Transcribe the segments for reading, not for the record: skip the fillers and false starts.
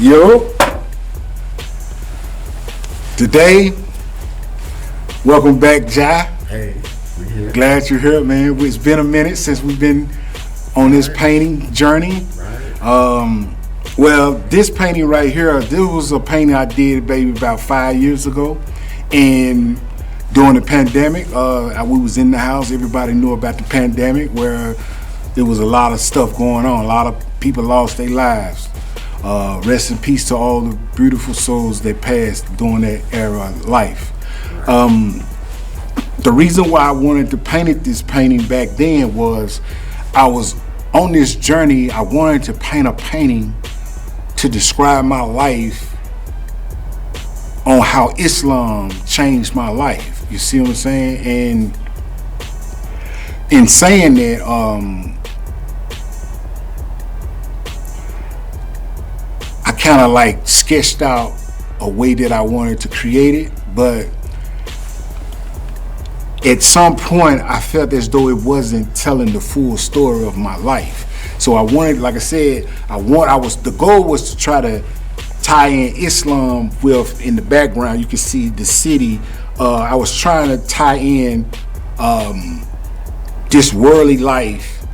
Yo, today, welcome back, Jai. Hey, we here. Glad you're here, man. It's been a minute since we've been on this painting journey. Right. Well, this painting right here, this was a painting I did, baby, about 5 years ago. And during the pandemic, we was in the house. Everybody knew about the pandemic, where there was a lot of stuff going on. A lot of people lost their lives. Rest in peace to all the beautiful souls that passed during that era of life. The reason why I wanted to paint this painting back then was I was on this journey. I wanted to paint a painting to describe my life on how Islam changed my life. You see what I'm saying? And in saying that, I kind of like sketched out a way that I wanted to create it, but at some point I felt as though it wasn't telling the full story of my life. So I wanted, like I said, the goal was to try to tie in Islam with, in the background you can see the city. I was trying to tie in this worldly life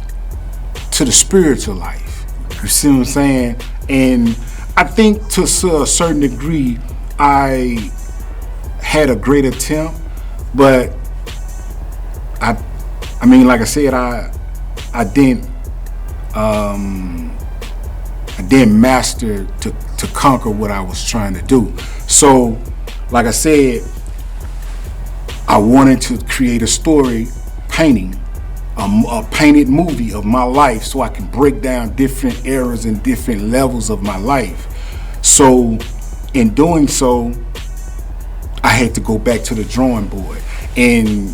to the spiritual life. You see what I'm saying? And I think to a certain degree I had a great attempt, but I mean, like I said, I didn't master to conquer what I was trying to do. So, like I said, I wanted to create a story painting, a painted movie of my life, so I can break down different eras and different levels of my life. So, in doing so, I had to go back to the drawing board. And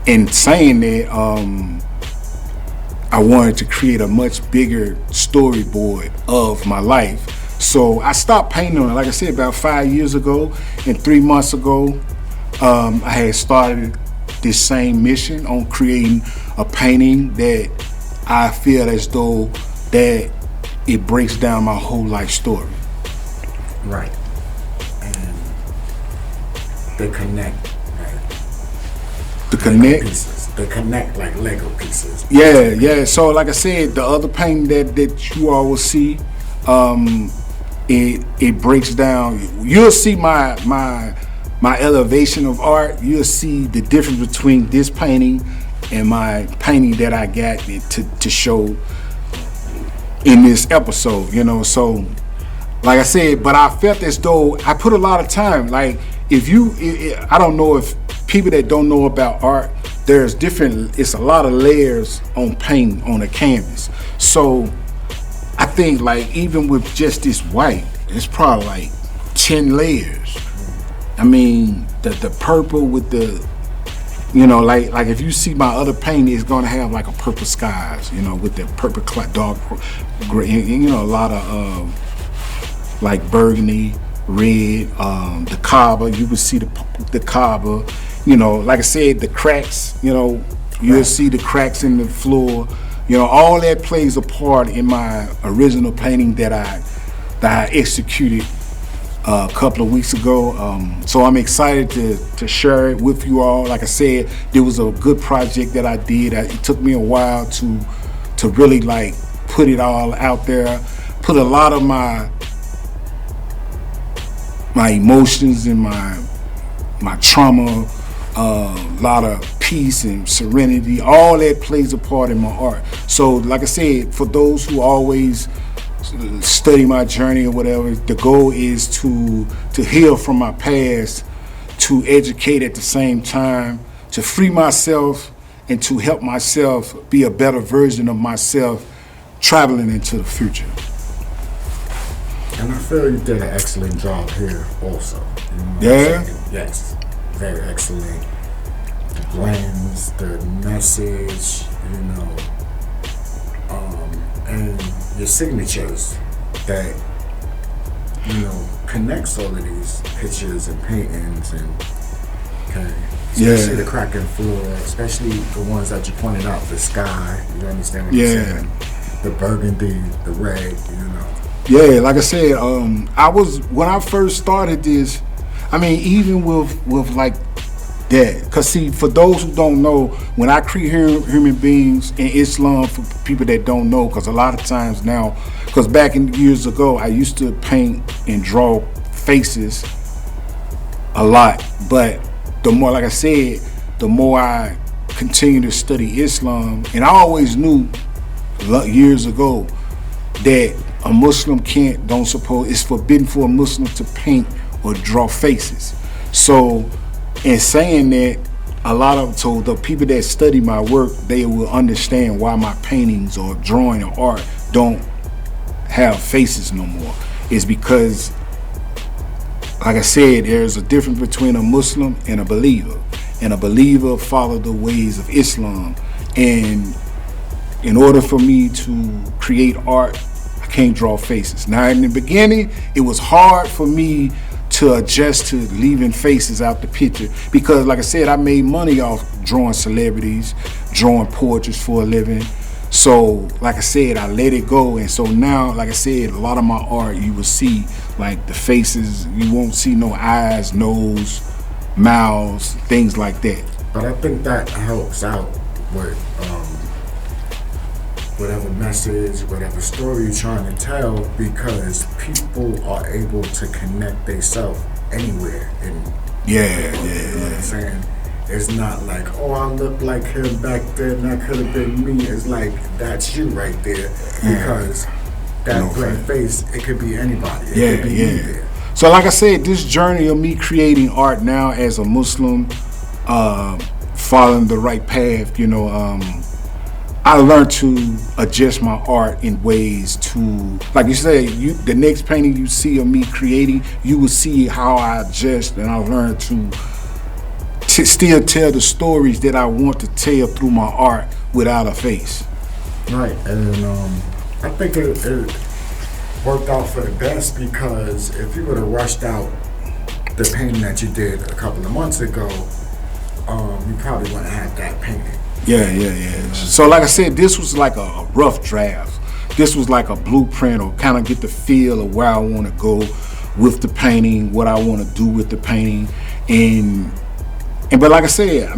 in saying that, I wanted to create a much bigger storyboard of my life. So I stopped painting on it, like I said, about 5 years ago. And 3 months ago, I had started this same mission on creating a painting that I feel as though that it breaks down my whole life story. Right. And they connect, right? The connect. Pieces. They connect like Lego pieces. Yeah. So like I said, the other painting that you all will see, it breaks down. You'll see my elevation of art. You'll see the difference between this painting and my painting that I got to show in this episode. You know, so like I said, but I felt as though I put a lot of time. Like I don't know if people that don't know about art, it's a lot of layers on paint on a canvas. So I think like even with just this white, it's probably like 10 layers. I mean, the purple with the, you know, like if you see my other painting, it's gonna have like a purple skies, you know, with the purple dark gray, you know, a lot of like burgundy, red, the Kaaba. You would see the Kaaba. You know, like I said, the cracks, you know, you'll see the cracks in the floor. You know, all that plays a part in my original painting that I executed a couple of weeks ago. So I'm excited to share it with you all. Like I said, there was a good project that I did. It took me a while to really like put it all out there, put a lot of my emotions and my trauma, a lot of peace and serenity, all that plays a part in my art. So like I said, for those who always study my journey or whatever, the goal is to heal from my past, to educate at the same time, to free myself and to help myself be a better version of myself traveling into the future. And I feel you did an excellent job here also. You know Yeah? Yes. Very excellent. The blends, the message, you know, and your signatures that, you know, connects all of these pictures and paintings and, okay, especially the cracking floor, especially the ones that you pointed out, the sky, you understand what I'm saying? The burgundy, the red, you know. Yeah, like I said, I was when I first started this. I mean, even with like that, cause see, for those who don't know, when I create human beings in Islam, for people that don't know, cause a lot of times now, cause back in years ago, I used to paint and draw faces a lot, but the more, like I said, the more I continue to study Islam, and I always knew years ago that a Muslim it's forbidden for a Muslim to paint or draw faces. So in saying that, so the people that study my work, they will understand why my paintings or drawing or art don't have faces no more. It's because, like I said, there's a difference between a Muslim and a believer. And a believer follows the ways of Islam. And in order for me to create art, I can't draw faces. Now, in the beginning, it was hard for me to adjust to leaving faces out the picture because, like I said, I made money off drawing celebrities, drawing portraits for a living. So, like I said, I let it go. And so now, like I said, a lot of my art, you will see like the faces. You won't see no eyes, nose, mouths, things like that. But I think that helps out with whatever message, whatever story you're trying to tell, because people are able to connect themselves anywhere. And you know what I'm saying? It's not like, oh, I look like him back then, that could have been me. It's like, that's you right there, because that blank face, it could be anybody. It could be you there. So like I said, this journey of me creating art now as a Muslim, following the right path, you know, I learned to adjust my art in ways to, like you said, the next painting you see of me creating, you will see how I adjust, and I learned to still tell the stories that I want to tell through my art without a face. Right, and I think it worked out for the best, because if you would have rushed out the painting that you did a couple of months ago, you probably wouldn't have had that painting. Yeah. So like I said, this was like a rough draft. This was like a blueprint, or kind of get the feel of where I want to go with the painting, what I want to do with the painting. But like I said,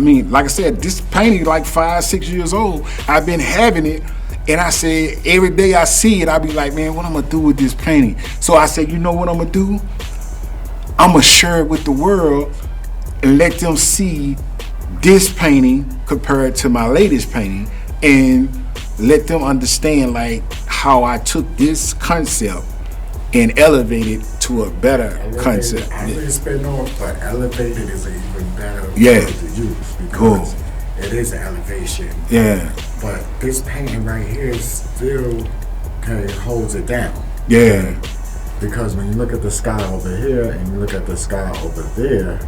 this painting like 5-6 years old. I've been having it, and I said every day I see it, I be like, man, what I'm gonna do with this painting? So I said, you know what I'm gonna do? I'm gonna share it with the world and let them see this painting compared to my latest painting, and let them understand like how I took this concept and elevated to a better concept. I really spin off, but elevated is an even better word to use, because it is an elevation. Yeah. But this painting right here still holds it down. Yeah. Because when you look at the sky over here and you look at the sky over there,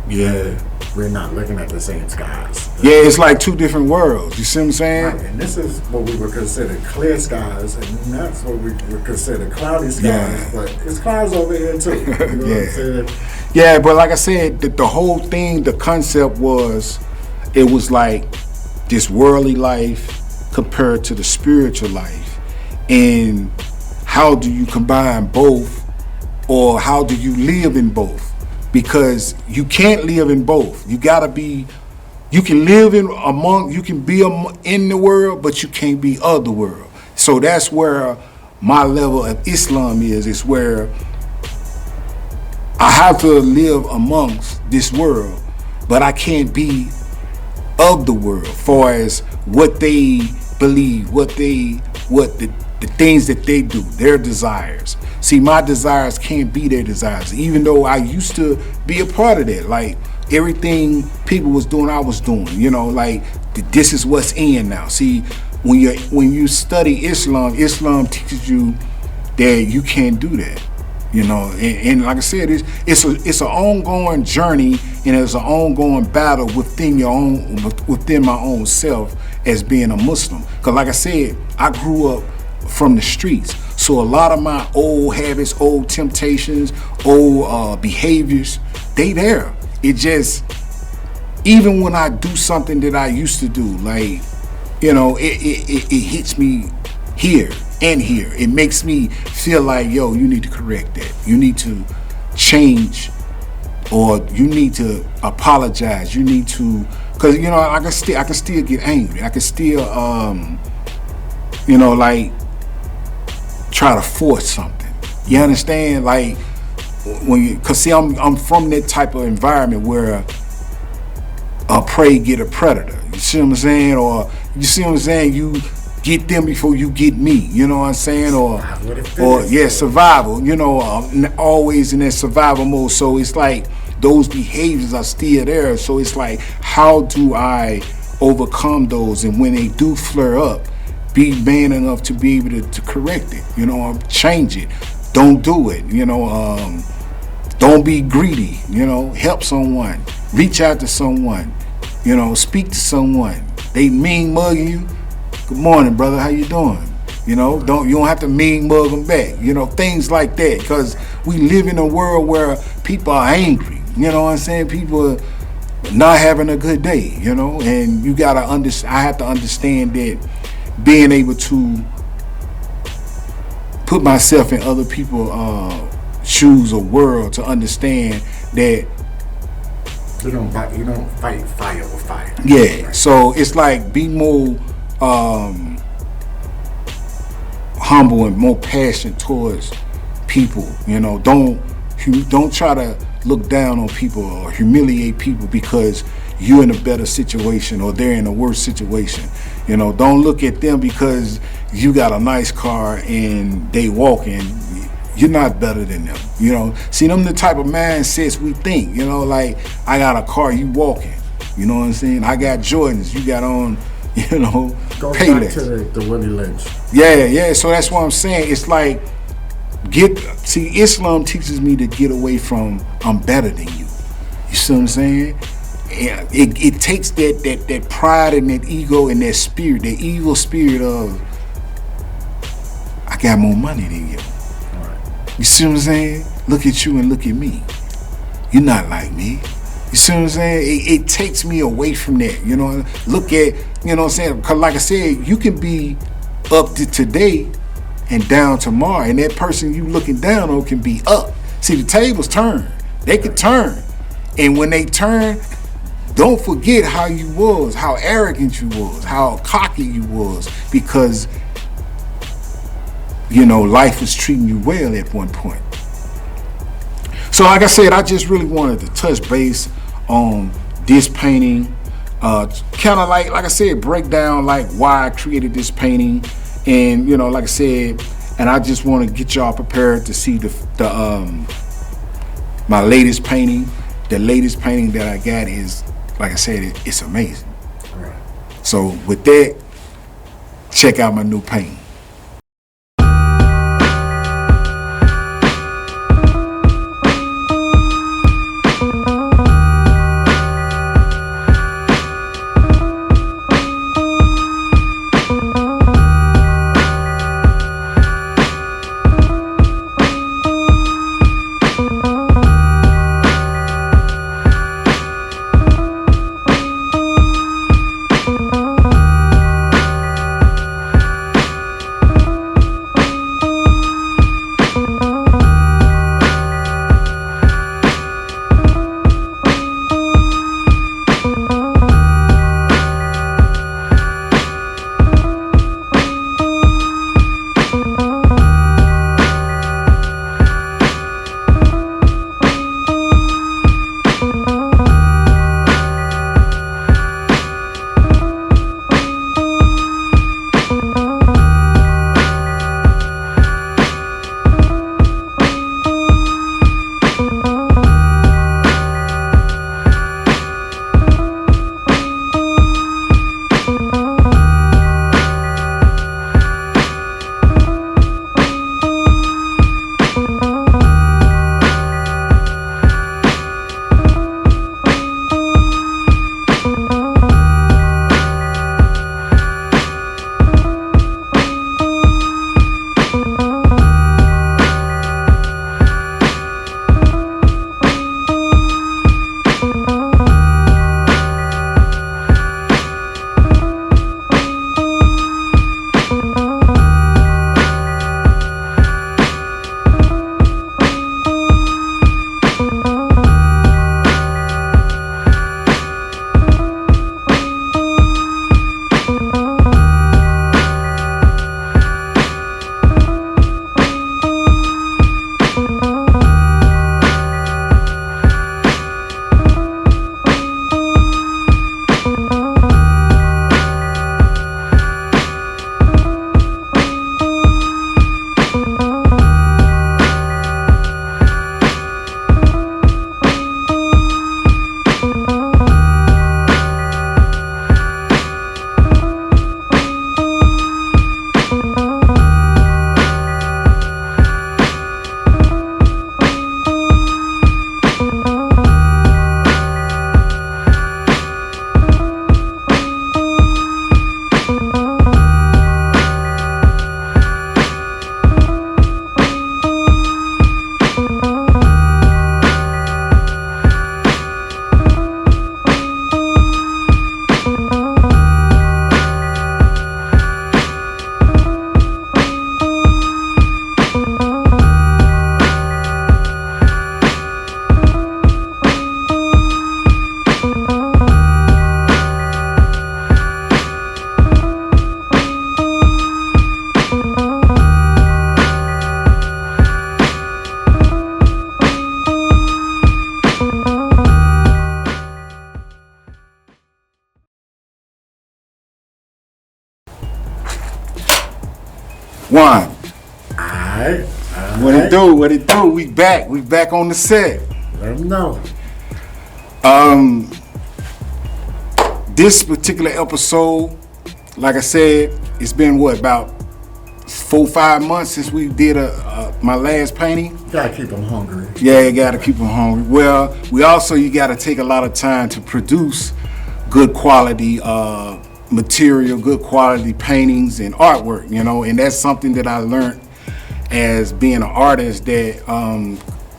we're not looking at the same skies. Yeah, it's like two different worlds. You see what I'm saying? Right, and this is what we would consider clear skies, and that's what we would consider cloudy skies. Yeah. But it's clouds over here too. You know what I'm saying? Yeah, but like I said, the whole thing, the concept was, it was like this worldly life compared to the spiritual life, and how do you combine both? Or how do you live in both? Because you can't live in both. You gotta be, you can live you can be in the world, but you can't be of the world. So that's where my level of Islam is. It's where I have to live amongst this world, but I can't be of the world, far as what they believe, what the things that they do, their desires. See, my desires can't be their desires, even though I used to be a part of that. Like, everything people was doing, I was doing. You know, like, this is what's in now. See, when you study Islam, Islam teaches you that you can't do that. You know, and like I said, it's an ongoing journey, and it's an ongoing battle within my own self as being a Muslim. Because like I said, I grew up from the streets. So a lot of my old habits, old temptations, old behaviors, they there. It just, even when I do something that I used to do, like, you know, it hits me here. and here. It makes me feel like, yo, you need to correct that. You need to change, or you need to apologize. You need to, because you know, I can still get angry. I can still, you know, like try to force something. You understand? Like when you, cause see, I'm from that type of environment where a prey get a predator. You see what I'm saying? Or you see what I'm saying? You get them before you get me. You know what I'm saying? Or yeah, survival. You know, always in that survival mode. So it's like those behaviors are still there. So it's like, how do I overcome those? And when they do flare up, be man enough to be able to correct it. You know, change it. Don't do it. You know, don't be greedy. You know, help someone. Reach out to someone. You know, speak to someone. They mean mugging you. Good morning, brother. How you doing? You know, you don't have to mean mug them back. You know, things like that. Because we live in a world where people are angry. You know what I'm saying? People are not having a good day. You know, and you gotta understand. I have to understand that being able to put myself in other people's shoes or world to understand that. You don't fight fire with fire. Yeah, right. So it's like be more humble and more passionate towards people. You know, don't try to look down on people or humiliate people because you're in a better situation or they're in a worse situation. You know, don't look at them because you got a nice car and they walking. You're not better than them. You know, see, them the type of mindsets we think. You know, like, I got a car, you walking. You know what I'm saying? I got Jordans, you got on, you know, Go back to the Willie Lynch. Yeah. So that's what I'm saying. It's like, Islam teaches me to get away from I'm better than you. You see what I'm saying? Yeah, it takes that pride and that ego and that spirit, that evil spirit of I got more money than you. You see what I'm saying? Look at you and look at me. You're not like me. You see what I'm saying? It takes me away from that. You know, look at, you know what I'm saying? Because like I said, you can be up to today and down tomorrow, and that person you looking down on can be up. See, the tables turn. They can turn. And when they turn, don't forget how you was, how arrogant you was, how cocky you was, because you know, life was treating you well at one point. So like I said, I just really wanted to touch base on this painting. Kind of like I said, break down like why I created this painting. And, you know, like I said, and I just want to get y'all prepared to see my latest painting. The latest painting that I got is, like I said, it's amazing. Right. So with that, check out my new painting. One. Alright. What it do? What it do? We back. We back on the set. Let them know. This particular episode, like I said, it's been about 4-5 months since we did my last painting. You gotta keep them hungry. Yeah, you gotta keep them hungry. Well, you gotta take a lot of time to produce good quality material, good quality paintings and artwork, and that's something that I learned as being an artist, that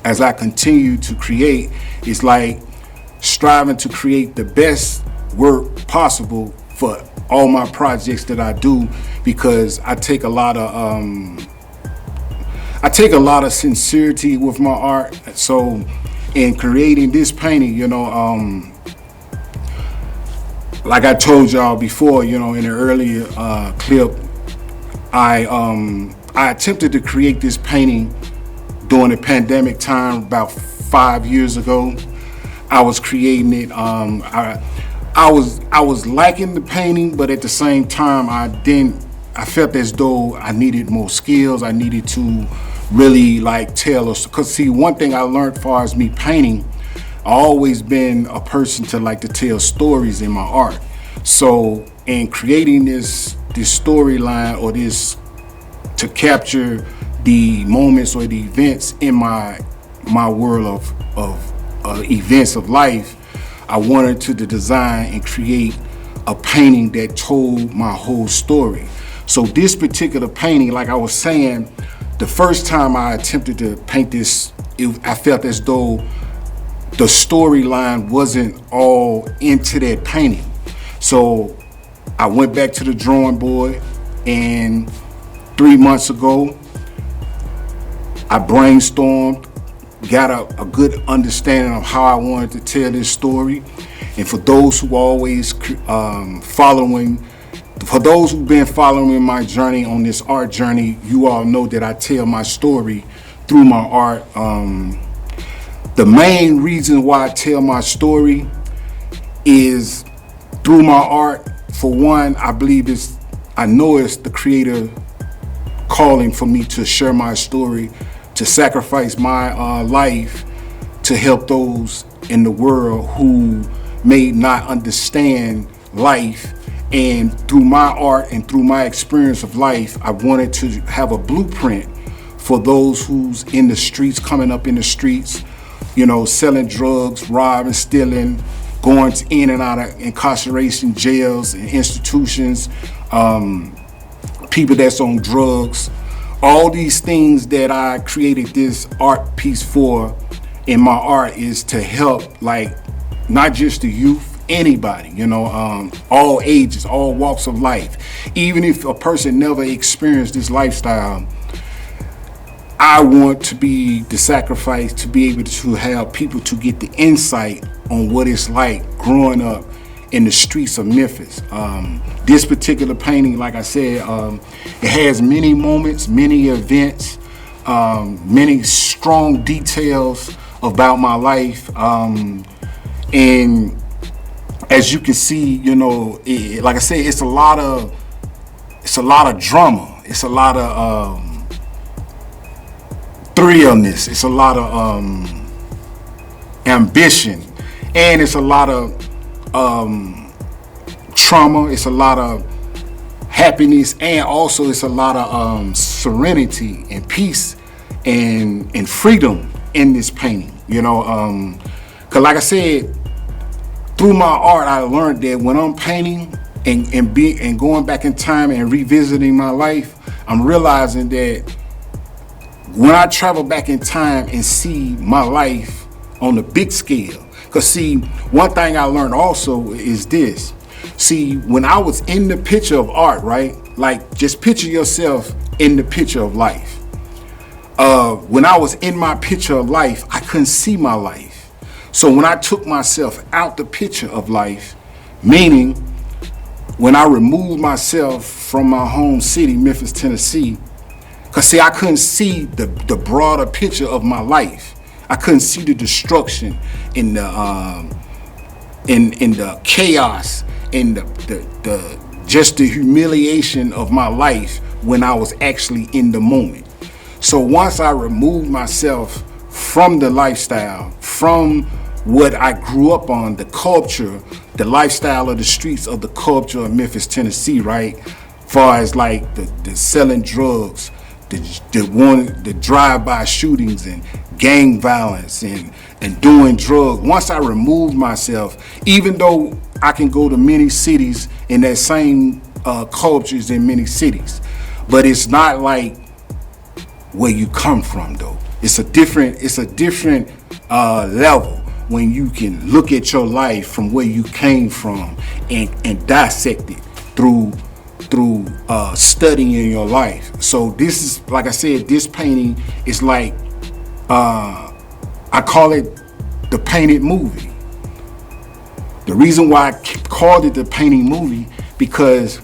as I continue to create, it's like striving to create the best work possible for all my projects that I do, because I take a lot of sincerity with my art. So in creating this painting, like I told y'all before, in an earlier clip, I attempted to create this painting during the pandemic time about 5 years ago. I was creating it. I was liking the painting, but at the same time, I felt as though I needed more skills. I needed to really tell us, because see, one thing I learned as far as me painting, I always been a person to like to tell stories in my art. So in creating this storyline, or this to capture the moments or the events in my world of events of life, I wanted to design and create a painting that told my whole story. So this particular painting, like I was saying, the first time I attempted to paint this, I felt as though the storyline wasn't all into that painting. So I went back to the drawing board, and 3 months ago, I brainstormed, got a good understanding of how I wanted to tell this story. And for those who always for those who've been following my journey on this art journey, you all know that I tell my story through my art. The main reason why I tell my story is through my art. For one, I know it's the creator calling for me to share my story, to sacrifice my life to help those in the world who may not understand life. And through my art and through my experience of life, I wanted to have a blueprint for those who's in the streets, coming up in the streets, selling drugs, robbing, stealing, going in and out of incarceration, jails and institutions, people that's on drugs. All these things that I created this art piece for in my art is to help, not just the youth, anybody, all ages, all walks of life. Even if a person never experienced this lifestyle, I want to be the sacrifice to be able to have people to get the insight on what it's like growing up in the streets of Memphis. This particular painting, like I said, it has many moments, many events, many strong details about my life. And as you can see, like I said, it's a lot of drama. It's a lot of thrillness. It's a lot of ambition, and it's a lot of trauma. It's a lot of happiness, and also it's a lot of serenity and peace and freedom in this painting. Because like I said, through my art, I learned that when I'm painting and going back in time and revisiting my life, I'm realizing that when I travel back in time and see my life on a big scale, because see, one thing I learned also is this. See, when I was in the picture of art, right? Just picture yourself in the picture of life. When I was in my picture of life, I couldn't see my life. So when I took myself out the picture of life, meaning when I removed myself from my home city, Memphis, Tennessee, because see, I couldn't see the broader picture of my life. I couldn't see the destruction in the chaos, in the humiliation of my life when I was actually in the moment. So once I removed myself from the lifestyle, from what I grew up on, the culture, the lifestyle of the streets of the culture of Memphis, Tennessee, right? Far as like the selling drugs, the drive-by shootings and gang violence and doing drugs. Once I removed myself, even though I can go to many cities in that same cultures in many cities, but it's not like where you come from though. It's a different level when you can look at your life from where you came from and dissect it through studying your life. So this is, like I said, this painting is like, I call it the painted movie. The reason why I called it the painting movie, because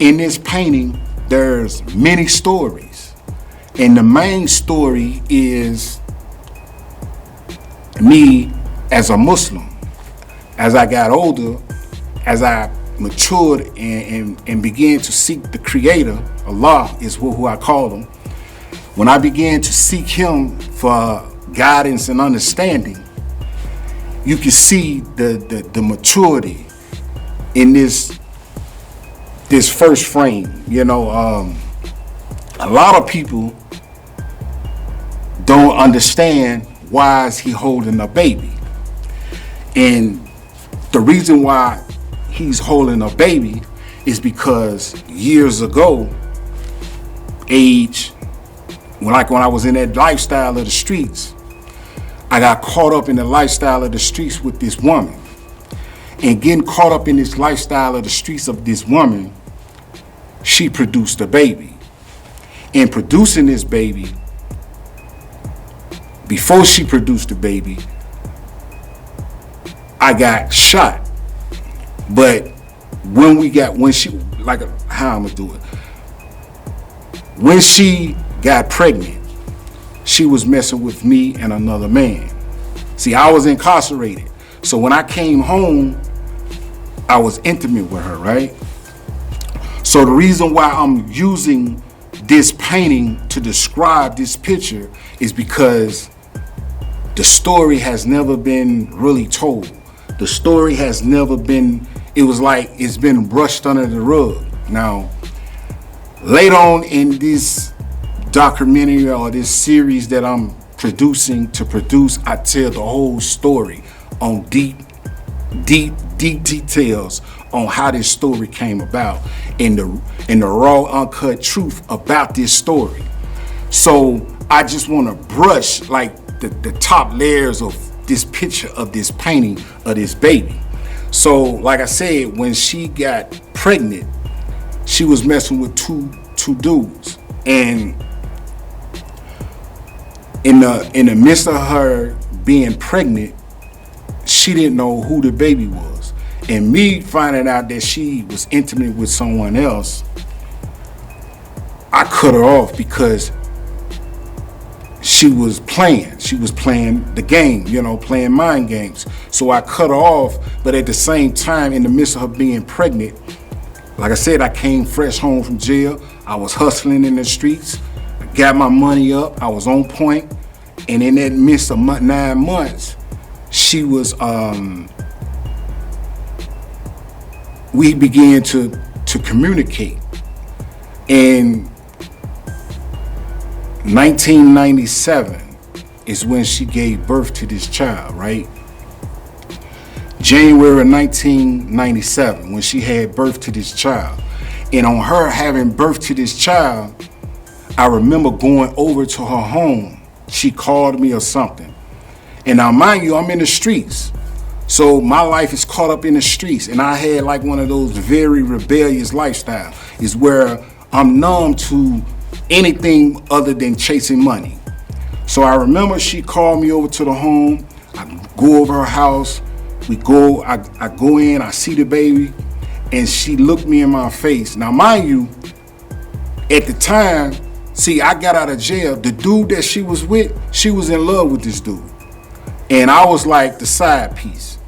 in this painting, there's many stories. And the main story is me as a Muslim. As I got older, as I matured and began to seek the Creator, Allah is who I call him. When I began to seek him for guidance and understanding, you can see the maturity in this first frame. You know, a lot of people don't understand why is he holding a baby. And the reason why he's holding a baby is because years ago, when I was in that lifestyle of the streets, I got caught up in the lifestyle of the streets with this woman. And getting caught up in this lifestyle of the streets of this woman, she produced a baby. And producing this baby, before she produced the baby, I got shot. But when she, like, how I'm gonna do it? When she got pregnant, she was messing with me and another man. See, I was incarcerated. So when I came home, I was intimate with her, right? So the reason why I'm using this painting to describe this picture is because the story has never been really told. The story has never been, it was like it's been brushed under the rug. Now, later on in this documentary or this series that I'm producing to produce, I tell the whole story on deep details on how this story came about and the raw, uncut truth about this story. So I just want to brush like the top layers of this picture of this painting of this baby. So like I said, when she got pregnant, she was messing with two dudes, and in the midst of her being pregnant, she didn't know who the baby was. And me finding out that she was intimate with someone else, I cut her off because she was playing the game, you know, playing mind games. So I cut her off, but at the same time, in the midst of her being pregnant, like I said, I came fresh home from jail. I was hustling in the streets, got my money up, I was on point. And in that midst of 9 months, she was, we began to communicate. And 1997 is when she gave birth to this child, right? January 1997, when she had birth to this child. And on her having birth to this child, I remember going over to her home. She called me or something. And now, mind you, I'm in the streets. So my life is caught up in the streets. And I had like one of those very rebellious lifestyle, is where I'm numb to anything other than chasing money. So I remember she called me over to the home. I go over her house. I go in, I see the baby, and she looked me in my face. Now, mind you, at the time, see, I got out of jail. The dude that she was with, she was in love with this dude. And I was like the side piece.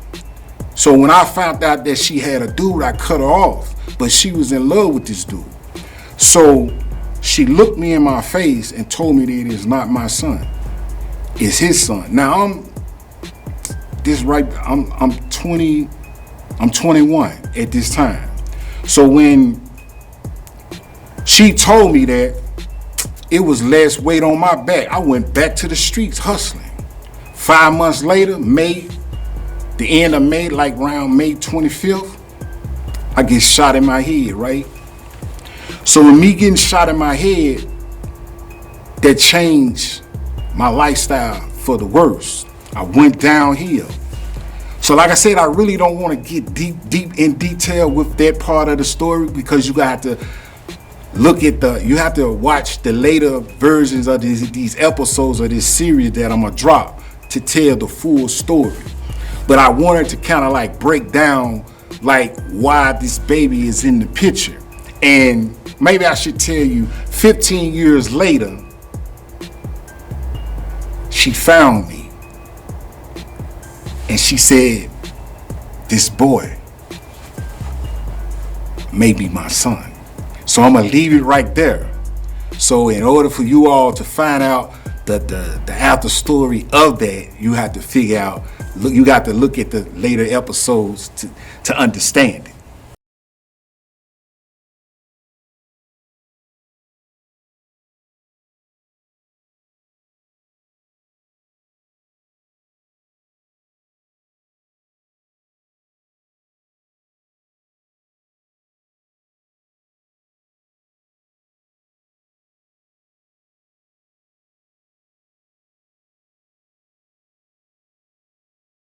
So when I found out that she had a dude, I cut her off. But she was in love with this dude. So She looked me in my face and told me that it is not my son. It's his son. Now I'm 21 at this time. So when she told me that, it was less weight on my back. I went back to the streets hustling. 5 months later, the end of May, like around May 25th, I get shot in my head, right? So with me getting shot in my head, that changed my lifestyle for the worse. I went downhill. So like I said, I really don't want to get deep in detail with that part of the story, because you got to you have to watch the later versions of these episodes of this series that I'm gonna drop to tell the full story. But I wanted to kind of like break down like why this baby is in the picture. And maybe I should tell you, 15 years later, she found me. And she said, this boy may be my son. So I'm gonna leave it right there. So in order for you all to find out the after story of that, you have to figure out, you got to look at the later episodes to understand it.